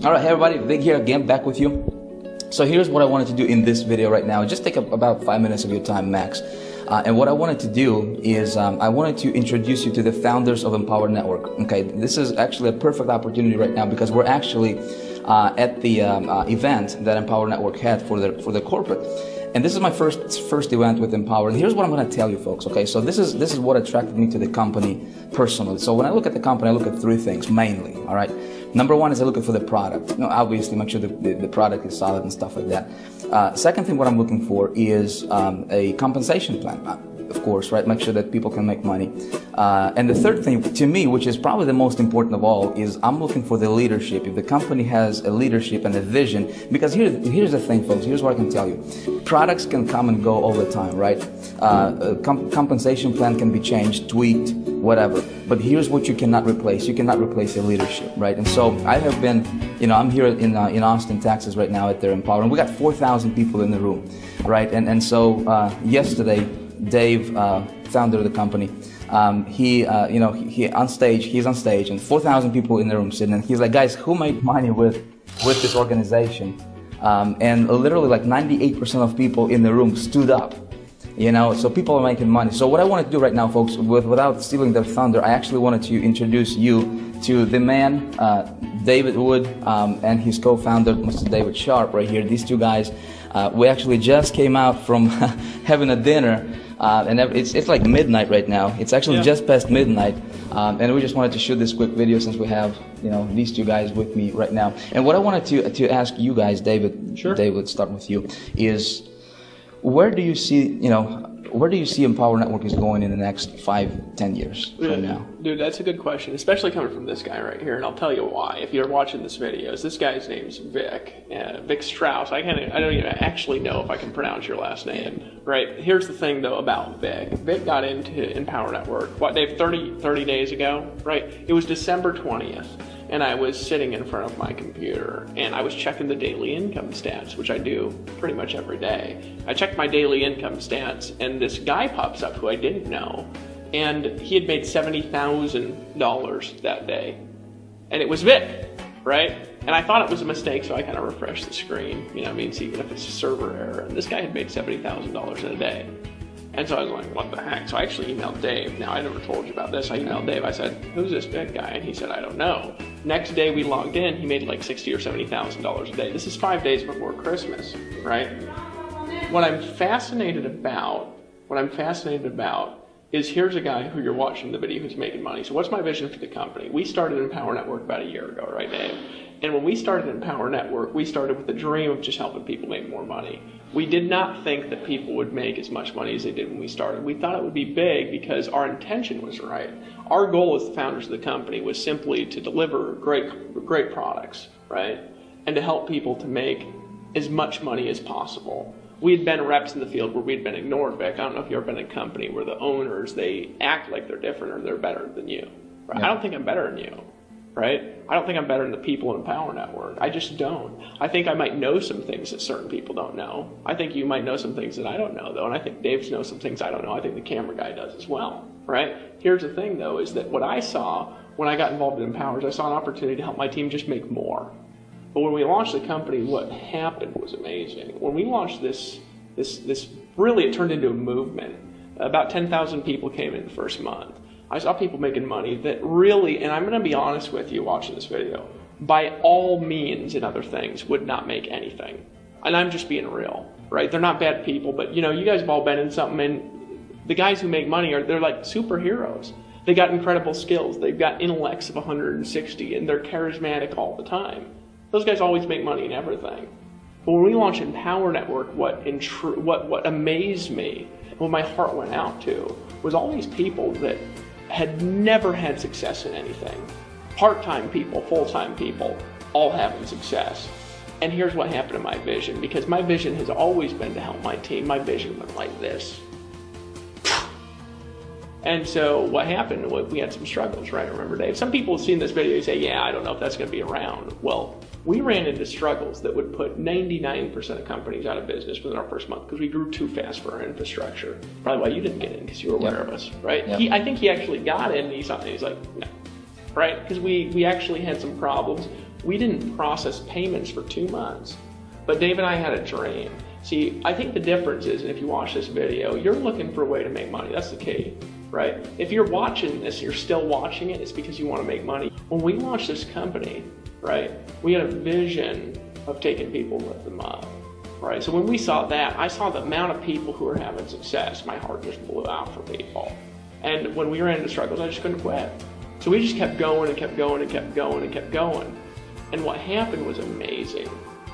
All right, hey everybody, Vic here again, back with you. So here's what I wanted to do in this video right now. Just take about 5 minutes of your time max. And what I wanted to do is I wanted to introduce you to the founders of Empower Network. Okay, this is actually a perfect opportunity right now because we're actually at the event that Empower Network had for the corporate. And this is my first event with Empower. And here's what I'm going to tell you, folks. Okay, so this is what attracted me to the company personally. So when I look at the company, I look at three things mainly. All right. Number one is I look for the product. Obviously, make sure the product is solid and stuff like that. Second thing, what I'm looking for is a compensation plan. Of course, right? Make sure that people can make money. And the third thing, to me, which is probably the most important of all, is I'm looking for the leadership. If the company has a leadership and a vision, because here's the thing, folks. Here's what I can tell you: products can come and go all the time, right? Compensation plan can be changed, tweaked, whatever. But here's what you cannot replace: you cannot replace the leadership, right? And so I have been, I'm here in Austin, Texas, right now at their Empower, and we got 4,000 people in the room, right? And so yesterday, Dave, founder of the company, he's on stage, and 4,000 people in the room sitting, and he's like, guys, who made money with this organization? And literally like 98% of people in the room stood up, so people are making money. So what I want to do right now, folks, without stealing their thunder, I actually wanted to introduce you to the man, David Wood, and his co-founder, Mr. David Sharp, right here. These two guys, we actually just came out from having a dinner. And it's like midnight right now. It's actually just past midnight, and we just wanted to shoot this quick video since we have these two guys with me right now. And what I wanted to ask you guys, David, sure. David, start with you, is where do you see Empower Network is going in the next 5-10 years from now? Dude, that's a good question, especially coming from this guy right here, and I'll tell you why. If you're watching this video, this guy's name's Vic, Vic Strauss. I don't even actually know if I can pronounce your last name, right? Here's the thing though about Vic. Vic got into Empower Network, what, Dave, 30 days ago, right? It was December 20th. And I was sitting in front of my computer and I was checking the daily income stats, which I do pretty much every day. I checked my daily income stats and this guy pops up who I didn't know, and he had made $70,000 that day. And it was Vic, right? And I thought it was a mistake, so I kind of refreshed the screen, see if it's a server error. And this guy had made $70,000 in a day. And so I was like, what the heck? So I actually emailed Dave. Now, I never told you about this. I emailed Dave. I said, who's this big guy? And he said, I don't know. Next day we logged in, he made like $60,000 or $70,000 a day. This is 5 days before Christmas, right? What I'm fascinated about is here's a guy who you're watching the video who's making money. So what's my vision for the company? We started Empower Network about a year ago, right, Dave? And when we started Empower Network, we started with the dream of just helping people make more money. We did not think that people would make as much money as they did when we started. We thought it would be big because our intention was right. Our goal as the founders of the company was simply to deliver great products, right? And to help people to make as much money as possible. We had been reps in the field where we'd been ignored, Vic. I don't know if you've ever been in a company where the owners, they act like they're different or they're better than you. Right? Yeah. I don't think I'm better than you. Right? I don't think I'm better than the people in Empower Network. I just don't. I think I might know some things that certain people don't know. I think you might know some things that I don't know, though, and I think Dave knows some things I don't know. I think the camera guy does as well, right? Here's the thing, though, is that what I saw when I got involved in Empower is I saw an opportunity to help my team just make more. But when we launched the company, what happened was amazing. When we launched this really, it turned into a movement. About 10,000 people came in the first month. I saw people making money that really, and I'm going to be honest with you watching this video, by all means and other things would not make anything. And I'm just being real, right? They're not bad people, but you guys have all been in something, and the guys who make money they're like superheroes. They got incredible skills. They've got intellects of 160, and they're charismatic all the time. Those guys always make money in everything. But when we launched Empower Network, what amazed me, what my heart went out to, was all these people that had never had success in anything. Part-time people, full-time people, all having success. And here's what happened to my vision, because my vision has always been to help my team. My vision went like this. And so what happened, we had some struggles, right? Remember, Dave? Some people have seen this video and say, yeah, I don't know if that's going to be around. Well, we ran into struggles that would put 99% of companies out of business within our first month because we grew too fast for our infrastructure. Probably why you didn't get in, because you were aware of us, right? I think he actually got in and he's like, no, right? Because we actually had some problems. We didn't process payments for 2 months. But Dave and I had a dream. See, I think the difference is, and if you watch this video, you're looking for a way to make money. That's the key, right? If you're watching this, you're still watching it, it's because you want to make money. When we launched this company, right, we had a vision of taking people and lift them up, right? So when we saw that, I saw the amount of people who were having success. My heart just blew out for people. And when we ran into struggles, I just couldn't quit. So we just kept going and kept going and kept going and kept going. And what happened was amazing.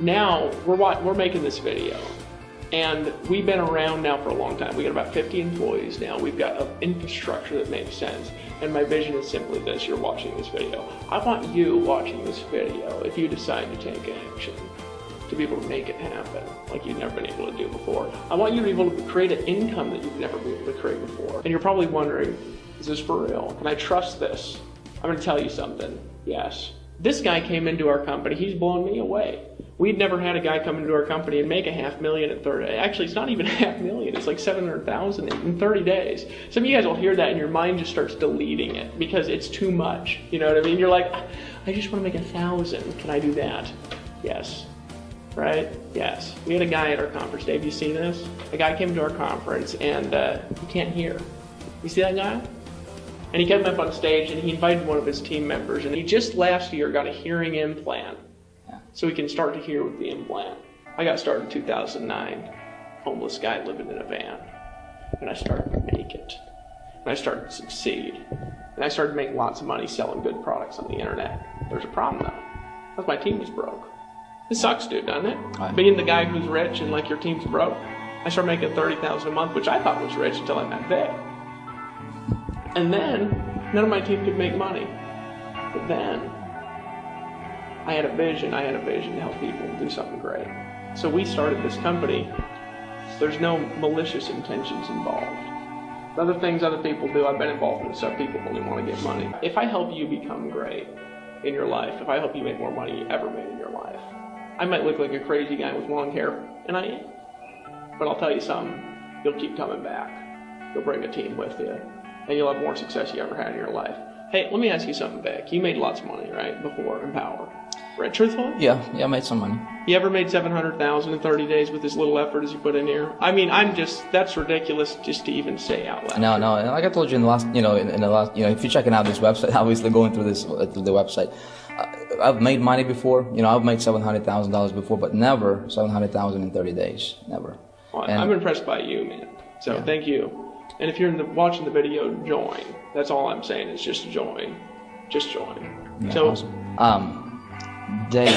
Now we're making this video, and we've been around now for a long time. We got about 50 employees now. We've got an infrastructure that makes sense. And my vision is simply this: you're watching this video. I want you watching this video, if you decide to take action, to be able to make it happen like you've never been able to do before. I want you to be able to create an income that you've never been able to create before. And you're probably wondering, is this for real? Can I trust this? I'm going to tell you something. Yes. This guy came into our company. He's blown me away. We'd never had a guy come into our company and make $500,000 in 30 days. Actually, it's not even $500,000. It's like $700,000 in 30 days. Some of you guys will hear that and your mind just starts deleting it because it's too much. You know what I mean? You're like, I just want to make 1,000. Can I do that? Yes. Right? Yes. We had a guy at our conference. Dave, you see this? A guy came to our conference and he can't hear. You see that guy? And he came up on stage and he invited one of his team members, and he just last year got a hearing implant. So he can start to hear with the implant. I got started in 2009, homeless guy living in a van. And I started to make it. And I started to succeed. And I started making lots of money selling good products on the internet. There's a problem though, because my team was broke. It sucks, dude, doesn't it? Right. Being the guy who's rich and like your team's broke. I started making $30,000 a month, which I thought was rich until I met Vic. And then, none of my team could make money. But then, I had a vision to help people do something great. So we started this company. There's no malicious intentions involved. The other things other people do, I've been involved in stuff people only want to get money. If I help you become great in your life, if I help you make more money you ever made in your life, I might look like a crazy guy with long hair, and I am. But I'll tell you something, you'll keep coming back. You'll bring a team with you, and you'll have more success you ever had in your life. Hey, let me ask you something, Vic. You made lots of money, right, before Empower? Right, truthfully? Yeah, I made some money. You ever made $700,000 in 30 days with as little effort as you put in here? I mean, that's ridiculous just to even say out loud. No, and like I told you in the last, if you're checking out this website, obviously going through the website, I've made money before. I've made $700,000 before, but never $700,000 in 30 days, never. Well, I'm impressed by you, man. So thank you. And if you're watching the video, join. That's all I'm saying is just join. Just join. Yeah, so, awesome. Dave,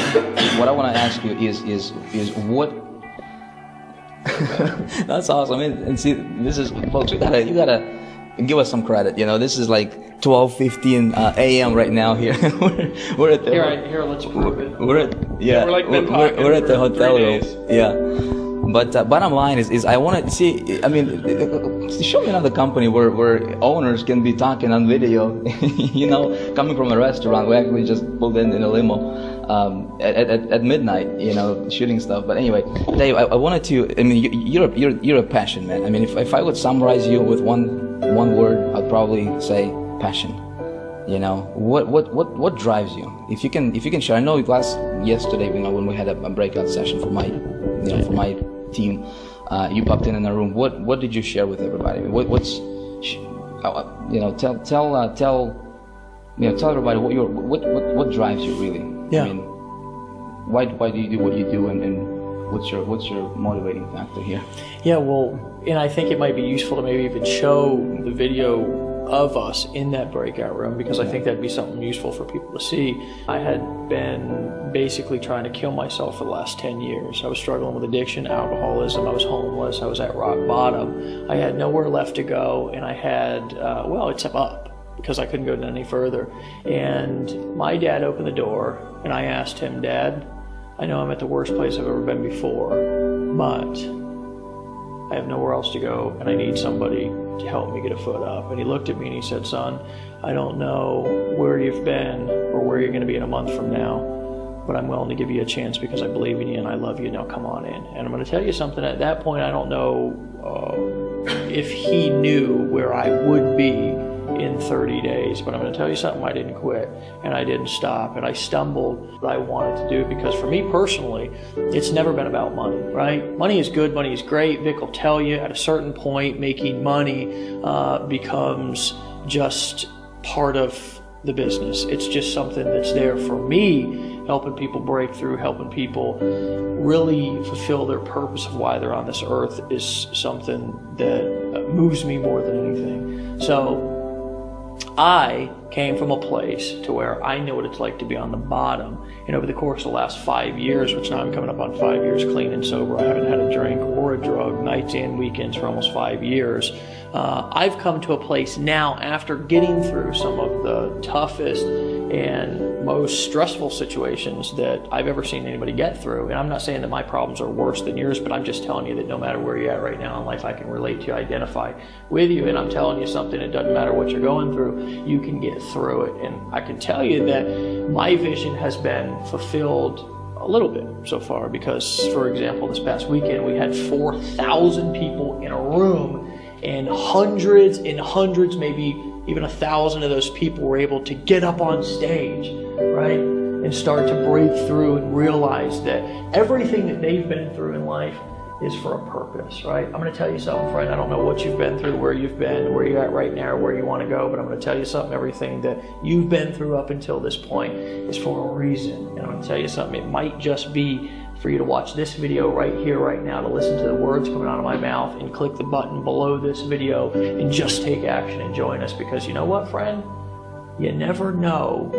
what I want to ask you is what? That's awesome. And see, this is, folks, you gotta give us some credit. This is like 12:15 a.m. right now here. we're at the here. Let's prove it. We're at we're at the hotel room. Yeah. But bottom line is I want to see. I mean, show me another company where owners can be talking on video. Coming from a restaurant. We actually just pulled in a limo at midnight. Shooting stuff. But anyway, Dave, I wanted to. I mean, you're a passion man. I mean, if I would summarize you with one word, I'd probably say passion. What drives you? If you can share. I know yesterday, when we had a breakout session for my team, you popped in a room. What did you share with everybody? Tell everybody what drives you really. Yeah. I mean, why do you do what you do, and what's your motivating factor here? Yeah, well, and I think it might be useful to maybe even show the video of us in that breakout room, because I think that'd be something useful for people to see. I had been basically trying to kill myself for the last 10 years. I was struggling with addiction, alcoholism, I was homeless, I was at rock bottom. I had nowhere left to go, and I had, except up, because I couldn't go any further. And my dad opened the door, and I asked him, Dad, I know I'm at the worst place I've ever been before, but I have nowhere else to go, and I need somebody to help me get a foot up. And he looked at me and he said, son, I don't know where you've been or where you're going to be in a month from now, but I'm willing to give you a chance because I believe in you and I love you. Now come on in. And I'm going to tell you something. At that point, I don't know if he knew where I would be in 30 days. But I'm going to tell you something, I didn't quit, and I didn't stop, and I stumbled what I wanted to do, because for me personally, it's never been about money, right? Money is good, money is great. Vic will tell you at a certain point, making money becomes just part of the business. It's just something that's there. For me, helping people break through, helping people really fulfill their purpose of why they're on this earth is something that moves me more than anything. So I came from a place to where I know what it's like to be on the bottom. And over the course of the last 5 years, which now I'm coming up on 5 years clean and sober, I haven't had a drink or a drug, nights and weekends, for almost 5 years. I've come to a place now, after getting through some of the toughest and most stressful situations that I've ever seen anybody get through. And I'm not saying that my problems are worse than yours, but I'm just telling you that no matter where you're at right now in life, I can relate to you, identify with you. And I'm telling you something, it doesn't matter what you're going through, you can get through it. And I can tell you that my vision has been fulfilled a little bit so far, because, for example, this past weekend we had 4,000 people in a room, and hundreds and hundreds, maybe even 1,000 of those people were able to get up on stage, right, and start to break through and realize that everything that they've been through in life is for a purpose, right? I'm going to tell you something, friend. I don't know what you've been through, where you've been, where you're at right now, or where you want to go, but I'm going to tell you something. Everything that you've been through up until this point is for a reason. And I'm going to tell you something. It might just be for you to watch this video right here, right now, to listen to the words coming out of my mouth, and click the button below this video and just take action and join us. Because you know what, friend? You never know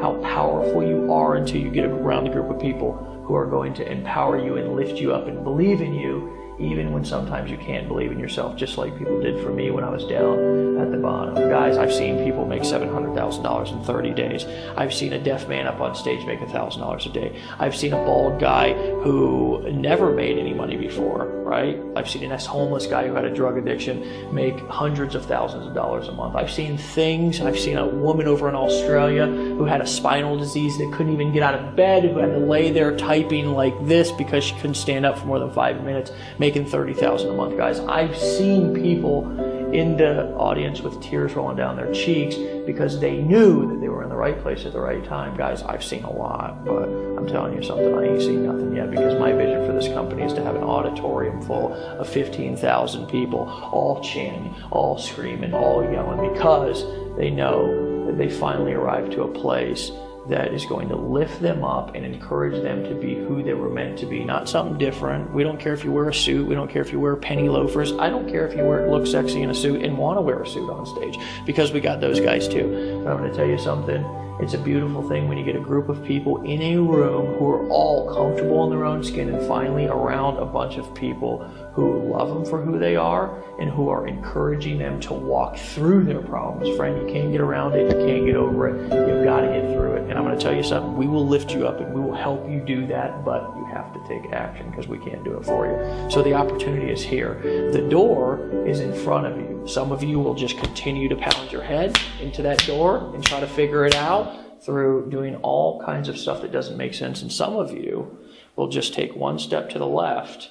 how powerful you are until you get around a group of people who are going to empower you and lift you up and believe in you, even when sometimes you can't believe in yourself, just like people did for me when I was down at the bottom. Guys, I've seen people make $700,000 in 30 days. I've seen a deaf man up on stage make $1,000 a day. I've seen a bald guy who never made any money before, right? I've seen an ex-homeless guy who had a drug addiction make hundreds of thousands of dollars a month. I've seen things. I've seen a woman over in Australia who had a spinal disease that couldn't even get out of bed, who had to lay there typing like this because she couldn't stand up for more than 5 minutes, making $30,000 a month. Guys, I've seen people in the audience with tears rolling down their cheeks because they knew that they were in the right place at the right time. Guys, I've seen a lot, but I'm telling you something, I ain't seen nothing yet, because my vision for this company is to have an auditorium full of 15,000 people, all chanting, all screaming, all yelling, because they know that they finally arrived to a place that is going to lift them up and encourage them to be who they were meant to be, not something different. We don't care if you wear a suit. We don't care if you wear penny loafers. I don't care if you look sexy in a suit and want to wear a suit on stage, because we got those guys too. But I'm going to tell you something. It's a beautiful thing when you get a group of people in a room who are all comfortable in their own skin, and finally around a bunch of people who love them for who they are and who are encouraging them to walk through their problems. Friend, you can't get around it. You can't get over it. You've got to get through it. And I'm going to tell you something. We will lift you up and we will help you do that, but you have to take action, because we can't do it for you. So the opportunity is here. The door is in front of you. Some of you will just continue to pound your head into that door and try to figure it out through doing all kinds of stuff that doesn't make sense. And some of you will just take one step to the left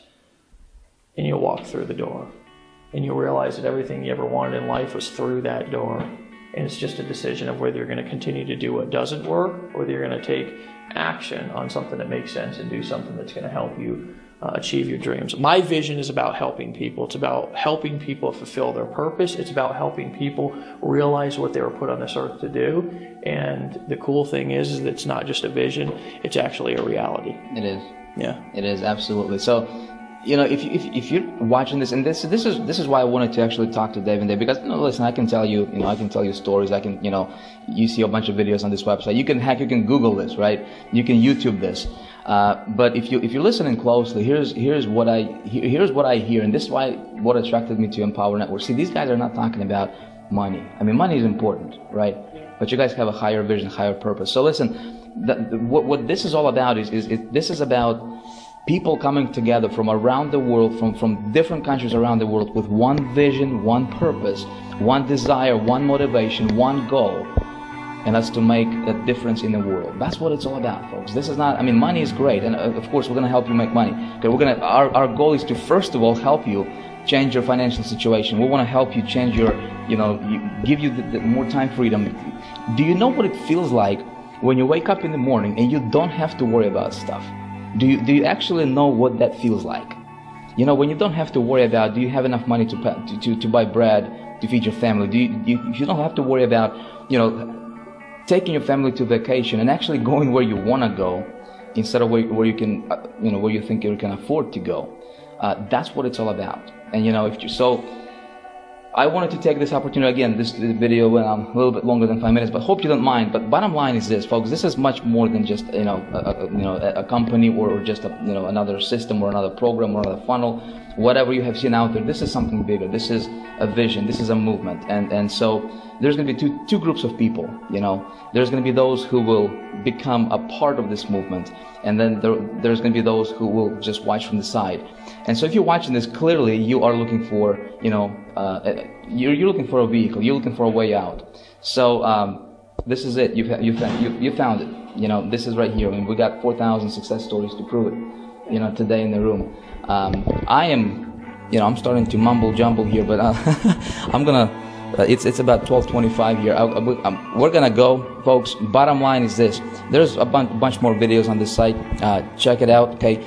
and you'll walk through the door. And you'll realize that everything you ever wanted in life was through that door. And it's just a decision of whether you're going to continue to do what doesn't work, or whether you're going to take action on something that makes sense and do something that's going to help you achieve your dreams. My vision is about helping people. It's about helping people fulfill their purpose. It's about helping people realize what they were put on this earth to do. And the cool thing is that it's not just a vision, it's actually a reality. It is. Yeah. It is, absolutely. So, you know, if you're watching this, and this is why I wanted to actually talk to Dave and Dave, because, you know, listen, I can tell you, I can tell you stories. I can, you see a bunch of videos on this website. You can Google this, right? You can YouTube this. But if you're listening closely, here's what I hear, and this is what attracted me to Empower Network. See, these guys are not talking about money. I mean, money is important, right? But you guys have a higher vision, higher purpose. So listen, what this is all about is this is about people coming together from around the world, from different countries around the world, with one vision, one purpose, one desire, one motivation, one goal. And that's to make a difference in the world. That's what it's all about, folks. This is not, I mean, money is great, and of course we're going to help you make money. Okay, our goal is to first of all help you change your financial situation. We want to help you change your, give you the more time freedom. Do you know what it feels like when you wake up in the morning and you don't have to worry about stuff? Do you actually know what that feels like? When you don't have to worry about, do you have enough money to buy bread to feed your family? If you don't have to worry about, taking your family to vacation and actually going where you want to go instead of where you can, where you think you can afford to go. That's what it's all about. And so I wanted to take this opportunity again. This video went on a little bit longer than 5 minutes, but hope you don't mind. But bottom line is this, folks: this is much more than just a company or just another system or another program or another funnel. Whatever you have seen out there, this is something bigger. This is a vision. This is a movement. And so there's going to be two groups of people. There's going to be those who will become a part of this movement, and then there's going to be those who will just watch from the side. And so if you're watching this, clearly you are looking for, you're looking for a vehicle. You're looking for a way out. So this is it. You found it. This is right here. I mean, we got 4,000 success stories to prove it. Today in the room. I'm starting to mumble jumble here, but I'm gonna. It's about 12:25 here. We're gonna go, folks. Bottom line is this: there's a bunch more videos on this site. Check it out, okay?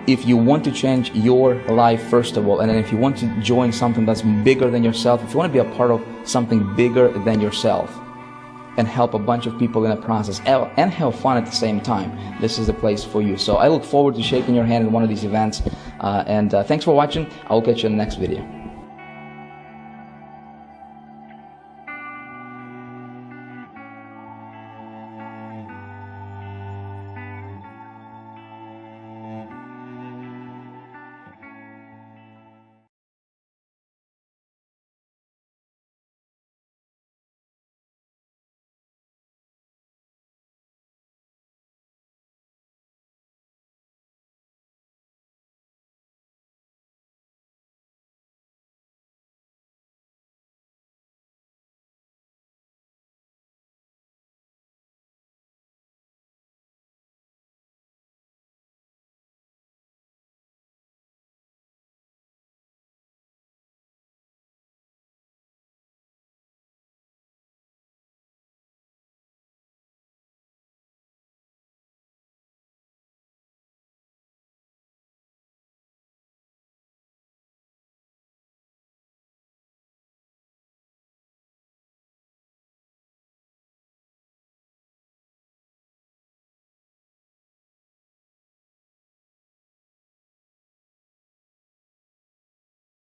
If you want to change your life, first of all, and then if you want to join something that's bigger than yourself, if you want to be a part of something bigger than yourself, and help a bunch of people in the process, and have fun at the same time, this is the place for you. So I look forward to shaking your hand in one of these events. And thanks for watching. I'll catch you in the next video.